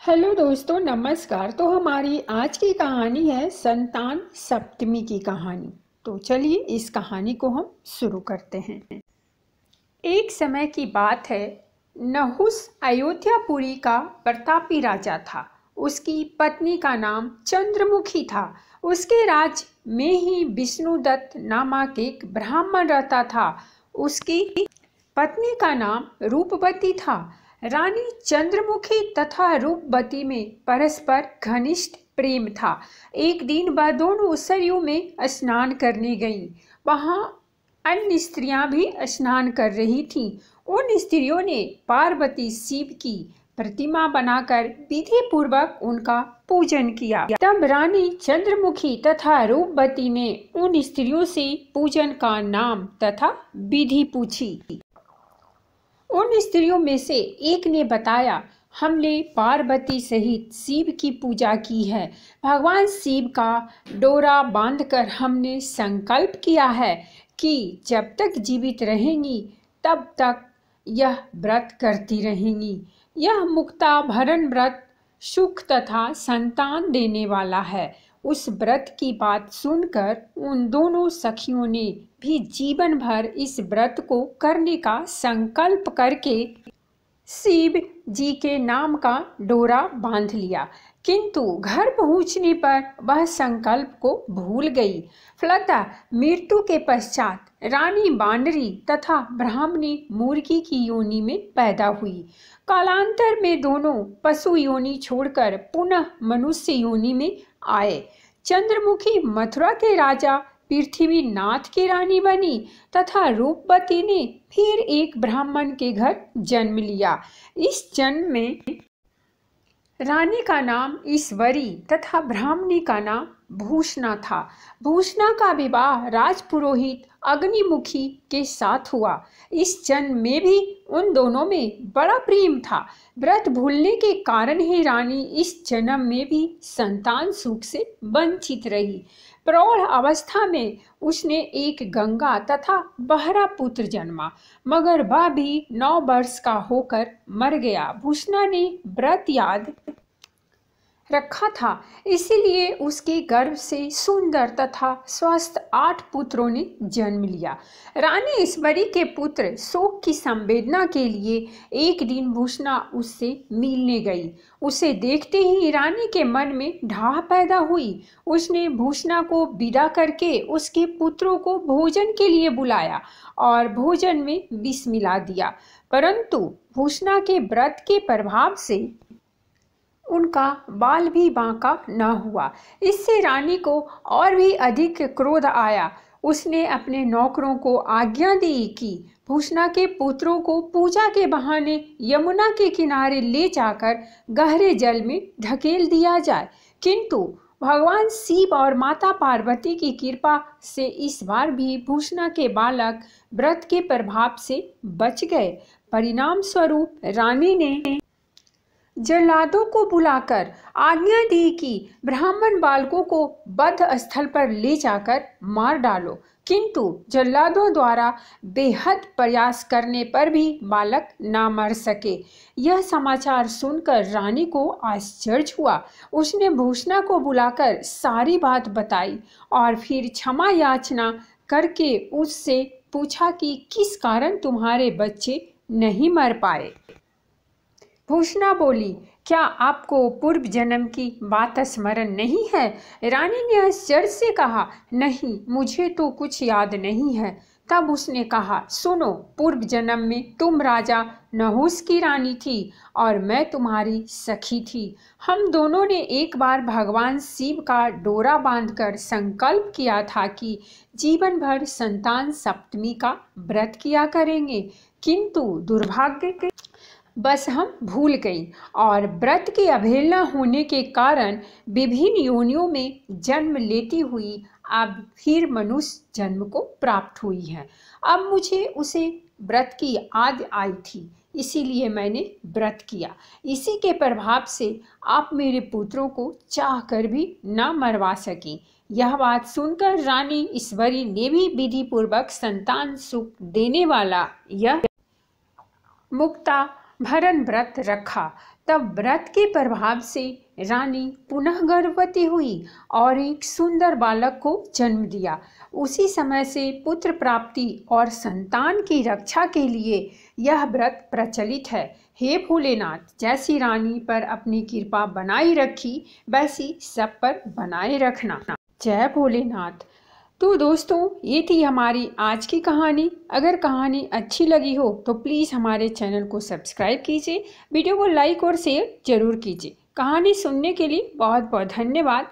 Hello दोस्तों, नमस्कार। तो हमारी आज की कहानी है संतान सप्तमी की कहानी। तो चलिए इस कहानी को हम शुरू करते हैं। एक समय की बात है, नहुस अयोध्यापुरी का प्रतापी राजा था। उसकी पत्नी का नाम चंद्रमुखी था। उसके राज्य में ही विष्णुदत्त नामक एक ब्राह्मण रहता था। उसकी पत्नी का नाम रूपवती था। रानी चंद्रमुखी तथा रूपवती में परस्पर घनिष्ठ प्रेम था। एक दिन वह दोनों सरयू में स्नान करने गईं। वहां अन्य स्त्रियां भी स्नान कर रही थीं। उन स्त्रियों ने पार्वती शिव की प्रतिमा बनाकर विधि पूर्वक उनका पूजन किया। तब रानी चंद्रमुखी तथा रूपवती ने उन स्त्रियों से पूजन का नाम तथा विधि पूछी। उन स्त्रियों में से एक ने बताया, हमने पार्वती सहित शिव की पूजा की है। भगवान शिव का डोरा बांधकर हमने संकल्प किया है कि जब तक जीवित रहेंगी तब तक यह व्रत करती रहेंगी। यह मुक्ता भरण व्रत सुख तथा संतान देने वाला है। उस व्रत की बात सुनकर उन दोनों सखियों ने भी जीवन भर इस व्रत को करने का संकल्प करके शिव जी के नाम का डोरा बांध लिया। किंतु घर पहुंचने पर वह संकल्प को भूल गई। फलतः मृत्यु के पश्चात रानी बानरी तथा ब्राह्मणी मुर्गी की योनि में पैदा हुई। कालांतर में दोनों पशु योनि छोड़कर पुनः मनुष्य योनि में आए। चंद्रमुखी मथुरा के राजा पृथ्वीनाथ की रानी बनी तथा रूपवती ने फिर एक ब्राह्मण के घर जन्म लिया। इस जन्म में रानी का नाम ईश्वरी तथा ब्राह्मणी का नाम भूषणा था। भूषणा का विवाह राजपुरोहित अग्निमुखी के साथ हुआ। इस जन्म में भी उन दोनों में बड़ा प्रेम था। व्रत भूलने के कारण ही रानी इस जन्म में भी संतान सुख से वंचित रही। प्रौढ़ अवस्था में उसने एक गंगा तथा बहरा पुत्र जन्मा, मगर वह भी 9 वर्ष का होकर मर गया। भूषणा ने व्रत याद रखा था, इसीलिए उसके गर्भ से सुंदर तथा स्वस्थ 8 पुत्रों ने जन्म लिया। रानी ईश्वरी के पुत्र शोक की संवेदना के लिए एक दिन भूषणा उससे मिलने गई। उसे देखते ही रानी के मन में ढाह पैदा हुई। उसने भूषणा को विदा करके उसके पुत्रों को भोजन के लिए बुलाया और भोजन में विष मिला दिया। परंतु भूषणा के व्रत के प्रभाव से उनका बाल भी बांका न हुआ। इससे रानी को और भी अधिक क्रोध आया। उसने अपने नौकरों को आज्ञा दी कि भूषणा के पुत्रों को पूजा के बहाने यमुना के किनारे ले जाकर गहरे जल में ढकेल दिया जाए। किंतु भगवान शिव और माता पार्वती की कृपा से इस बार भी भूषणा के बालक व्रत के प्रभाव से बच गए। परिणाम स्वरूप रानी ने जल्लादों को बुलाकर आज्ञा दी कि ब्राह्मण बालकों को वध स्थल पर ले जाकर मार डालो। किंतु जल्लादों द्वारा बेहद प्रयास करने पर भी बालक ना मर सके। यह समाचार सुनकर रानी को आश्चर्य हुआ। उसने भूषणा को बुलाकर सारी बात बताई और फिर क्षमा याचना करके उससे पूछा कि किस कारण तुम्हारे बच्चे नहीं मर पाए। भूषणा बोली, क्या आपको पूर्व जन्म की बात स्मरण नहीं है? रानी ने आश्चर्य से कहा, नहीं, मुझे तो कुछ याद नहीं है। तब उसने कहा, सुनो, पूर्व जन्म में तुम राजा नहुस की रानी थी और मैं तुम्हारी सखी थी। हम दोनों ने एक बार भगवान शिव का डोरा बांधकर संकल्प किया था कि जीवन भर संतान सप्तमी का व्रत किया करेंगे, किंतु दुर्भाग्य बस हम भूल गई और व्रत की अवहेलना होने के कारण विभिन्न योनियों में जन्म लेती हुई अब फिर मनुष्य जन्म को प्राप्त हुई है। अब मुझे उसे व्रत की याद आई थी, इसीलिए मैंने व्रत किया। इसी के प्रभाव से आप मेरे पुत्रों को चाह कर भी न मरवा सकी। यह बात सुनकर रानी ईश्वरी ने भी विधि पूर्वक संतान सुख देने वाला यह मुक्ता भरण व्रत रखा तब व्रत के प्रभाव से रानी पुनः गर्भवती हुई और एक सुंदर बालक को जन्म दिया। उसी समय से पुत्र प्राप्ति और संतान की रक्षा के लिए यह व्रत प्रचलित है। हे भोलेनाथ, जैसी रानी पर अपनी कृपा बनाई रखी वैसी सब पर बनाए रखना। जय भोलेनाथ। तो दोस्तों, ये थी हमारी आज की कहानी। अगर कहानी अच्छी लगी हो तो प्लीज़ हमारे चैनल को सब्सक्राइब कीजिए, वीडियो को लाइक और शेयर जरूर कीजिए। कहानी सुनने के लिए बहुत बहुत धन्यवाद।